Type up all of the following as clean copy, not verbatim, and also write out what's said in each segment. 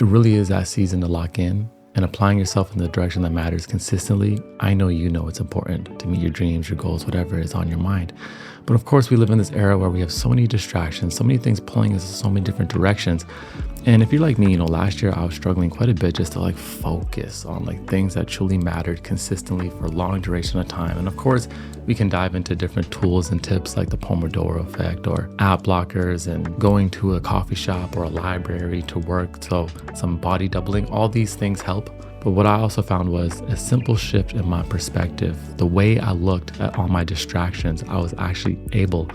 It really is that season to lock in and applying yourself in the direction that matters consistently. I know you know it's important to meet your dreams, your goals, whatever is on your mind. But of course, we live in this era where we have so many distractions, so many things pulling us in so many different directions. And if you're like me, last year I was struggling quite a bit just to focus on things that truly mattered consistently for a long duration of time. And of course, we can dive into different tools and tips like the Pomodoro effect or app blockers and going to a coffee shop or a library to work. So some body doubling, all these things help. But what I also found was a simple shift in my perspective. The way I looked at all my distractions, I was actually able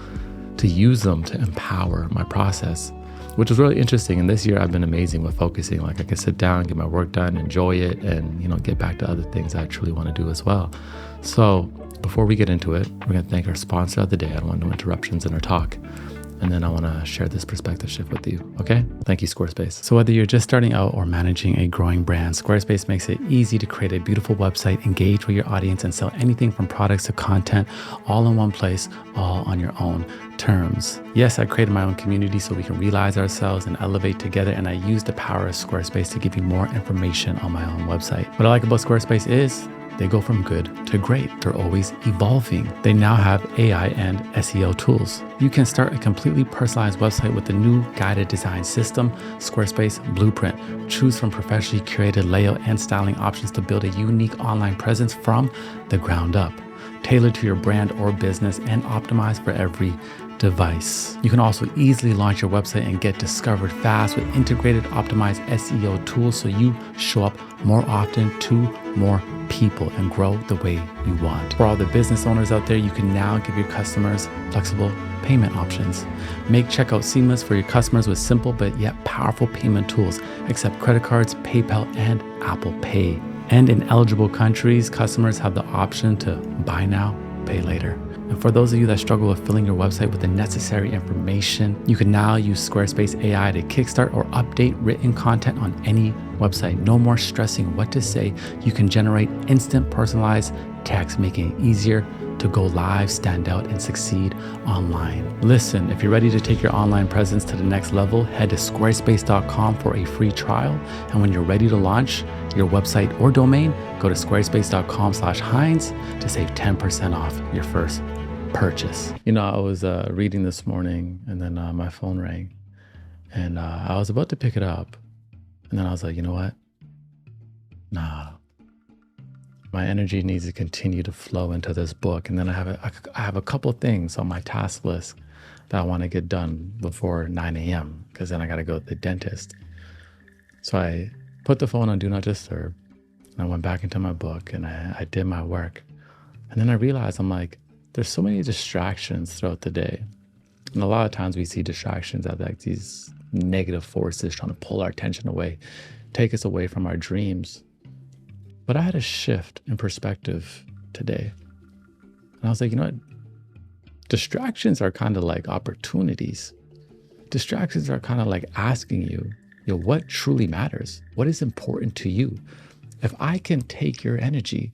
to use them to empower my process, which was really interesting. And this year I've been amazing with focusing. I can sit down, get my work done, enjoy it, and get back to other things I truly want to do as well. So before we get into it, we're going to thank our sponsor of the day. I don't want no interruptions in our talk. And then I want to share this perspective shift with you. Okay? Thank you, Squarespace. So whether you're just starting out or managing a growing brand, Squarespace makes it easy to create a beautiful website, engage with your audience, and sell anything from products to content all in one place, all on your own terms. Yes, I created my own community so we can realize ourselves and elevate together. And I use the power of Squarespace to give you more information on my own website. What I like about Squarespace is they go from good to great. They're always evolving. They now have AI and SEO tools. You can start a completely personalized website with the new guided design system, Squarespace Blueprint. Choose from professionally curated layout and styling options to build a unique online presence from the ground up, tailored to your brand or business and optimized for every device. You can also easily launch your website and get discovered fast with integrated optimized SEO tools so you show up more often to more people and grow the way you want. For all the business owners out there, you can now give your customers flexible payment options. Make checkout seamless for your customers with simple but yet powerful payment tools. Accept credit cards, PayPal, and Apple Pay. And in eligible countries, customers have the option to buy now, pay later. And for those of you that struggle with filling your website with the necessary information, you can now use Squarespace AI to kickstart or update written content on any website. No more stressing what to say. You can generate instant personalized text, making it easier to go live, stand out, and succeed online. Listen, if you're ready to take your online presence to the next level, head to squarespace.com for a free trial. And when you're ready to launch your website or domain, go to squarespace.com/Heinz to save 10% off your first purchase. I was reading this morning and then my phone rang and I was about to pick it up. And then I was like, you know what? Nah. My energy needs to continue to flow into this book. And then I have a couple of things on my task list that I want to get done before 9 a.m. because then I got to go to the dentist. So I put the phone on Do Not Disturb and I went back into my book and I did my work. And then I realized there's so many distractions throughout the day. And a lot of times we see distractions as these negative forces trying to pull our attention away, take us away from our dreams. But I had a shift in perspective today. And I was like, you know what? Distractions are kind of like opportunities. Distractions are kind of like asking you, what truly matters? What is important to you? If I can take your energy,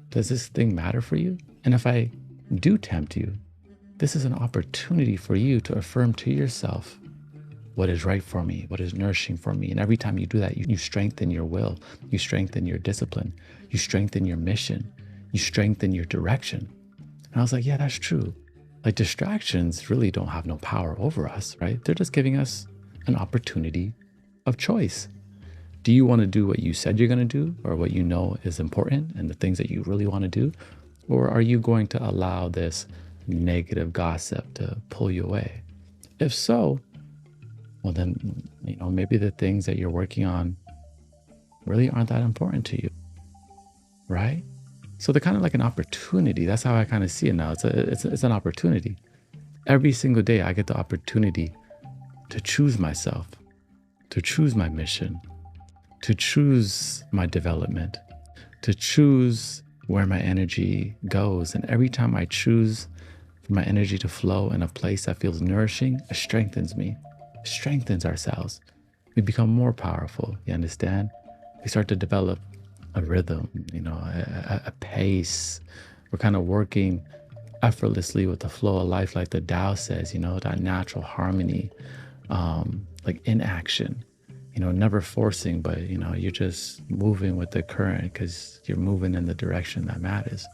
does this thing matter for you? And if I do tempt you, this is an opportunity for you to affirm to yourself what is right for me, what is nourishing for me. And every time you do that, you strengthen your will, you strengthen your discipline, you strengthen your mission, you strengthen your direction. And I was like, yeah, that's true. Distractions really don't have no power over us, right? They're just giving us an opportunity of choice. Do you want to do what you said you're going to do or what you know is important and the things that you really want to do? Or are you going to allow this negative gossip to pull you away? If so, well then, maybe the things that you're working on really aren't that important to you, right? So they're kind of like an opportunity. That's how I kind of see it now. It's an opportunity. Every single day I get the opportunity to choose myself, to choose my mission, to choose my development, to choose where my energy goes. And every time I choose for my energy to flow in a place that feels nourishing, it strengthens me, it strengthens ourselves. We become more powerful, you understand? We start to develop a rhythm, a pace. We're kind of working effortlessly with the flow of life, like the Tao says, that natural harmony, like in action. never forcing, but, you're just moving with the current because you're moving in the direction that matters.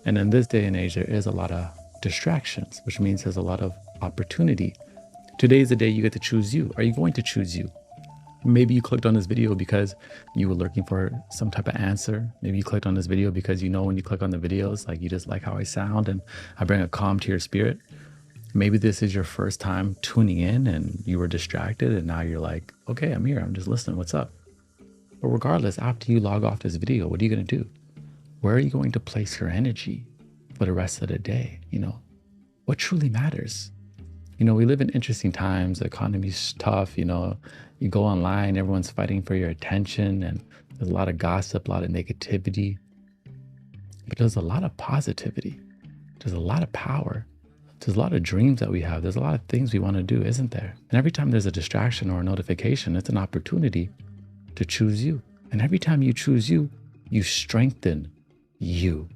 And in this day and age, there is a lot of distractions, which means there's a lot of opportunity. Today is the day you get to choose you. Are you going to choose you? Maybe you clicked on this video because you were looking for some type of answer. Maybe you clicked on this video because when you click on the videos, like you just like how I sound and I bring a calm to your spirit. Maybe this is your first time tuning in and you were distracted and now you're like, okay, I'm here. I'm just listening. What's up? But regardless, after you log off this video, what are you going to do? Where are you going to place your energy for the rest of the day? What truly matters? We live in interesting times. The economy's tough. You go online, everyone's fighting for your attention and there's a lot of gossip, a lot of negativity, but there's a lot of positivity. There's a lot of power. There's a lot of dreams that we have. There's a lot of things we want to do, isn't there? And every time there's a distraction or a notification, it's an opportunity to choose you. And every time you choose you, you strengthen you.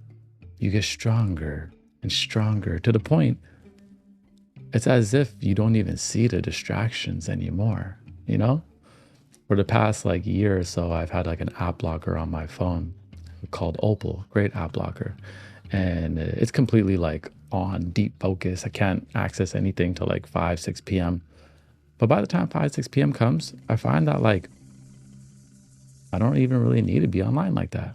You get stronger and stronger to the point it's as if you don't even see the distractions anymore, For the past year or so, I've had an app blocker on my phone called Opal, great app blocker. And it's completely on deep focus. I can't access anything till 5, 6 p.m. But by the time 5, 6 p.m. comes, I find that I don't even really need to be online like that.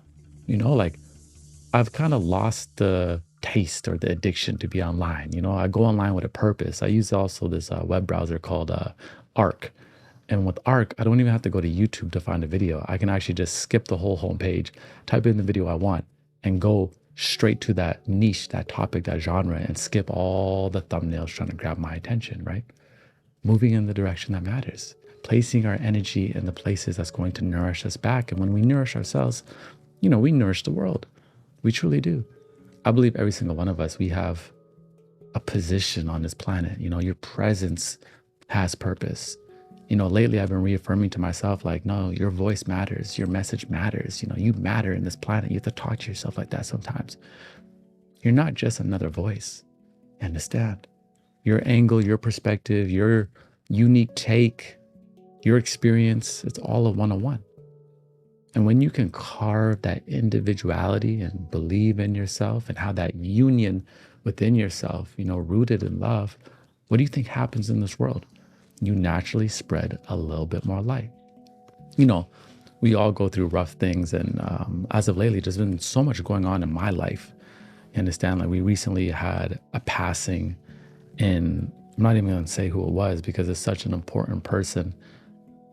I've kind of lost the taste or the addiction to be online. I go online with a purpose. I use also this web browser called Arc. And with Arc, I don't even have to go to YouTube to find a video. I can actually just skip the whole homepage, type in the video I want, and go straight to that niche, that topic, that genre, and skip all the thumbnails trying to grab my attention, right? Moving in the direction that matters, placing our energy in the places that's going to nourish us back. And when we nourish ourselves, we nourish the world. We truly do. I believe every single one of us, we have a position on this planet. Your presence has purpose. Lately I've been reaffirming to myself, no, your voice matters. Your message matters. You matter in this planet. You have to talk to yourself like that sometimes. You're not just another voice. You understand? Your angle, your perspective, your unique take, your experience, it's all a one-on-one. And when you can carve that individuality and believe in yourself and have that union within yourself, rooted in love, what do you think happens in this world? You naturally spread a little bit more light. We all go through rough things. And as of lately, there's been so much going on in my life. You understand? We recently had a passing and I'm not even going to say who it was because it's such an important person.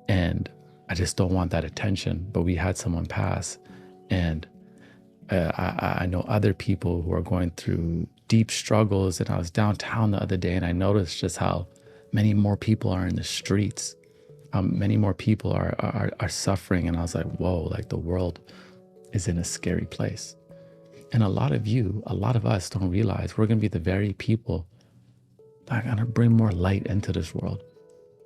And I just don't want that attention, but we had someone pass. And I know other people who are going through deep struggles. And I was downtown the other day and I noticed just how many more people are in the streets. Many more people are suffering. And I was like, whoa, the world is in a scary place. And a lot of us don't realize we're going to be the very people that are going to bring more light into this world,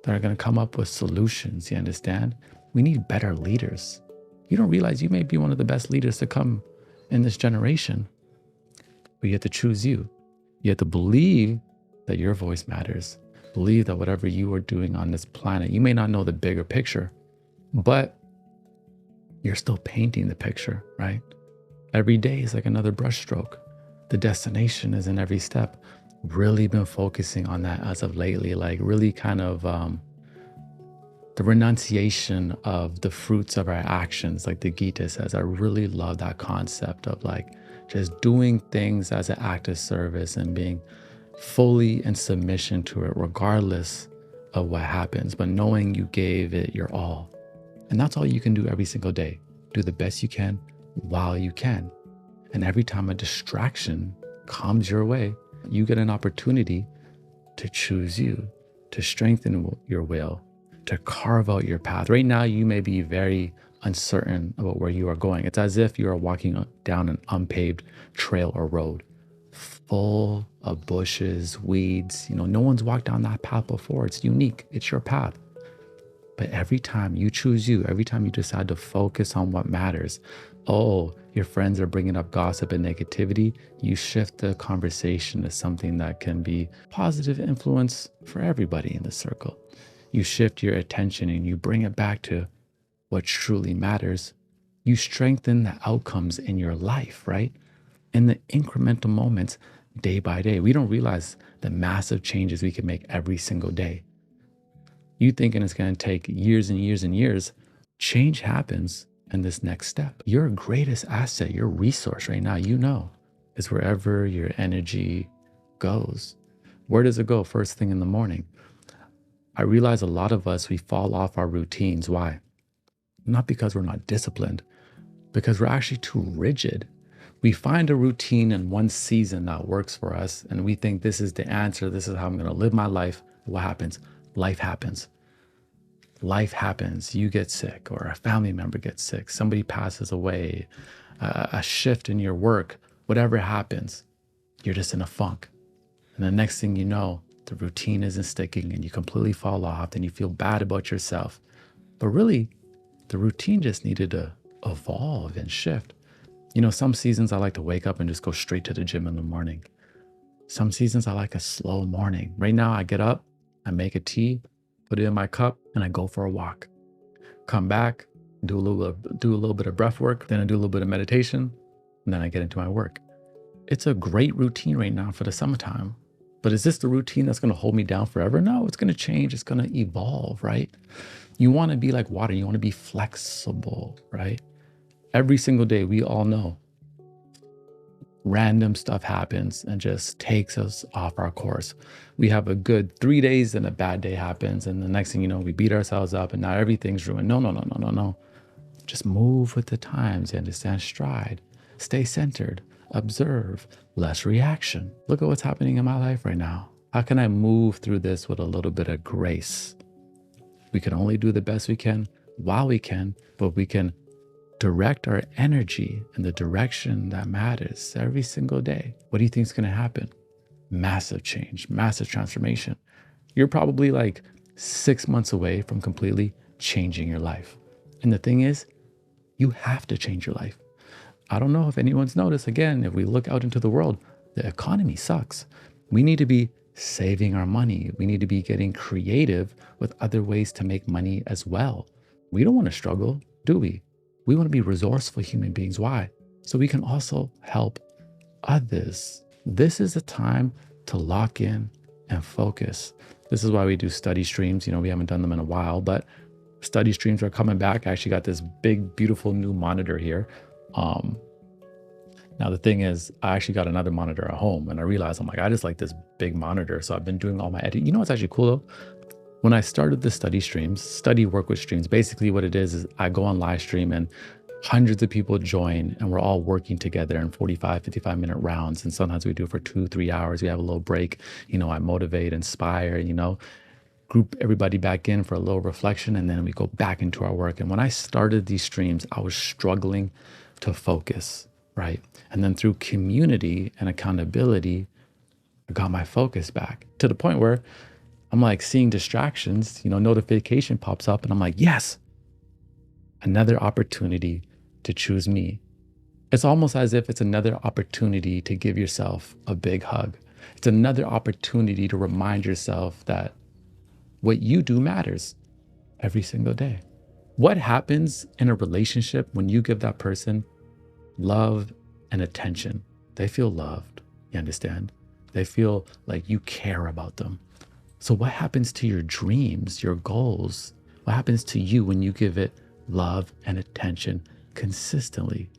that are going to come up with solutions. You understand? We need better leaders. You don't realize you may be one of the best leaders to come in this generation, but you have to choose you. You have to believe that your voice matters. Believe that whatever you are doing on this planet, you may not know the bigger picture, but you're still painting the picture, right? Every day is like another brushstroke. The destination is in every step. Really been focusing on that as of lately, really kind of the renunciation of the fruits of our actions, like the Gita says. I really love that concept of just doing things as an act of service and being fully in submission to it, regardless of what happens, but knowing you gave it your all. And that's all you can do every single day. Do the best you can while you can. And every time a distraction comes your way, you get an opportunity to choose you, to strengthen your will, to carve out your path. Right now, you may be very uncertain about where you are going. It's as if you are walking down an unpaved trail or road, full of bushes, weeds. No one's walked down that path before. It's unique. It's your path. But every time you choose you, every time you decide to focus on what matters, your friends are bringing up gossip and negativity, you shift the conversation to something that can be positive influence for everybody in the circle. you shift your attention and you bring it back to what truly matters, you strengthen the outcomes in your life, right? In the incremental moments, day by day. We don't realize the massive changes we can make every single day. You thinking it's going to take years and years and years, change happens in this next step. Your greatest asset, your resource right now, is wherever your energy goes. Where does it go? First thing in the morning. I realize a lot of us, we fall off our routines. Why? Not because we're not disciplined, because we're actually too rigid. We find a routine in one season that works for us, and we think this is the answer. This is how I'm going to live my life. What happens? Life happens. Life happens. You get sick, or a family member gets sick. Somebody passes away, a shift in your work, whatever happens, you're just in a funk. And the next thing you know, the routine isn't sticking and you completely fall off and you feel bad about yourself. But really, the routine just needed to evolve and shift. Some seasons I like to wake up and just go straight to the gym in the morning. Some seasons I like a slow morning. Right now I get up, I make a tea, put it in my cup, and I go for a walk. Come back, do a little bit of breath work, then I do a little bit of meditation, and then I get into my work. It's a great routine right now for the summertime. But is this the routine that's going to hold me down forever? No, it's going to change. It's going to evolve, right? You want to be like water. You want to be flexible, right? Every single day, we all know random stuff happens and just takes us off our course. We have a good 3 days and a bad day happens. And the next thing you know, we beat ourselves up and now everything's ruined. No. Just move with the times. You understand? Stride. Stay centered. Observe. Less reaction. Look at what's happening in my life right now. How can I move through this with a little bit of grace? We can only do the best we can while we can, but we can direct our energy in the direction that matters every single day. What do you think is going to happen? Massive change, massive transformation. You're probably like 6 months away from completely changing your life. And the thing is, you have to change your life. I don't know if anyone's noticed, again, if we look out into the world, the economy sucks. We need to be saving our money. We need to be getting creative with other ways to make money as well. We don't want to struggle, do we? We want to be resourceful human beings. Why? So we can also help others. This is a time to lock in and focus. This is why we do study streams. We haven't done them in a while, but study streams are coming back. I actually got this big, beautiful new monitor here. Now the thing is, I actually got another monitor at home and I realized, I just like this big monitor. So I've been doing all my editing. What's actually cool though? When I started the study work with streams, basically what it is I go on live stream and hundreds of people join and we're all working together in 45, 55-minute rounds. And sometimes we do it for 2-3 hours. We have a little break. I motivate, inspire, group everybody back in for a little reflection. And then we go back into our work. And when I started these streams, I was struggling to focus, right? And then through community and accountability, I got my focus back to the point where I'm like seeing distractions, notification pops up and I'm like, yes, another opportunity to choose me. It's almost as if it's another opportunity to give yourself a big hug. It's another opportunity to remind yourself that what you do matters every single day. What happens in a relationship when you give that person love and attention? They feel loved, you understand? They feel like you care about them. So what happens to your dreams, your goals? What happens to you when you give it love and attention consistently?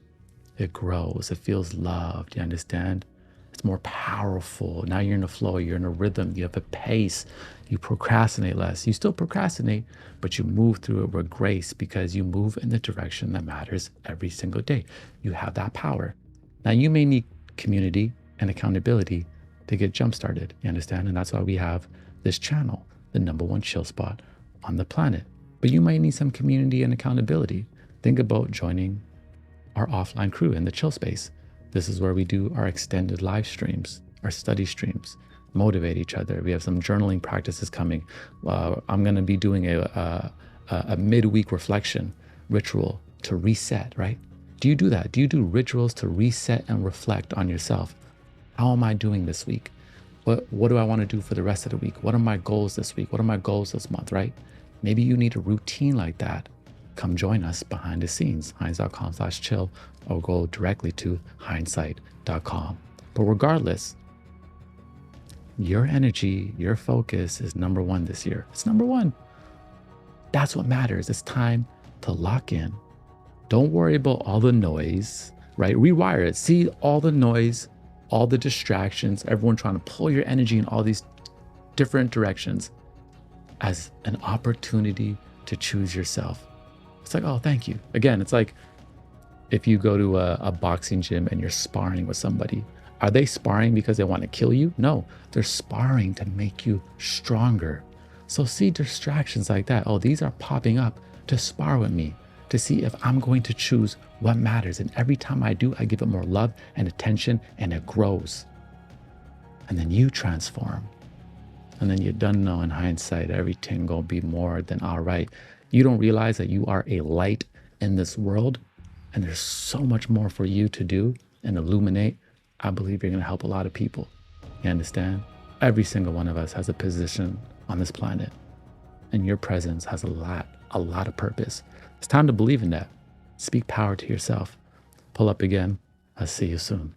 It grows, it feels loved, you understand? It's more powerful. Now you're in a flow, you're in a rhythm, you have a pace, you procrastinate less. You still procrastinate, but you move through it with grace because you move in the direction that matters every single day. You have that power. Now you may need community and accountability to get jump-started, you understand? And that's why we have this channel, the #1 chill spot on the planet. But you might need some community and accountability. Think about joining our offline crew in the chill space. This is where we do our extended live streams, our study streams, motivate each other. We have some journaling practices coming. I'm going to be doing a midweek reflection ritual to reset, right? Do you do that? Do you do rituals to reset and reflect on yourself? How am I doing this week? What do I want to do for the rest of the week? What are my goals this week? What are my goals this month, right? Maybe you need a routine like that. Come join us behind the scenes, heinz.com/chill, or go directly to hindsight.com. But regardless, your energy, your focus is number one this year. It's number one. That's what matters. It's time to lock in. Don't worry about all the noise, right? Rewire it. See all the noise, all the distractions, everyone trying to pull your energy in all these different directions as an opportunity to choose yourself. It's like, oh, thank you. Again, it's like if you go to a boxing gym and you're sparring with somebody, are they sparring because they want to kill you? No, they're sparring to make you stronger. So see distractions like that. Oh, these are popping up to spar with me, to see if I'm going to choose what matters. And every time I do, I give it more love and attention, and it grows. And then you transform. And then you done know in hindsight, everything gonna be more than all right. You don't realize that you are a light in this world, and there's so much more for you to do and illuminate. I believe you're gonna help a lot of people. You understand? Every single one of us has a position on this planet, and your presence has a lot of purpose. It's time to believe in that. Speak power to yourself. Pull up again. I'll see you soon.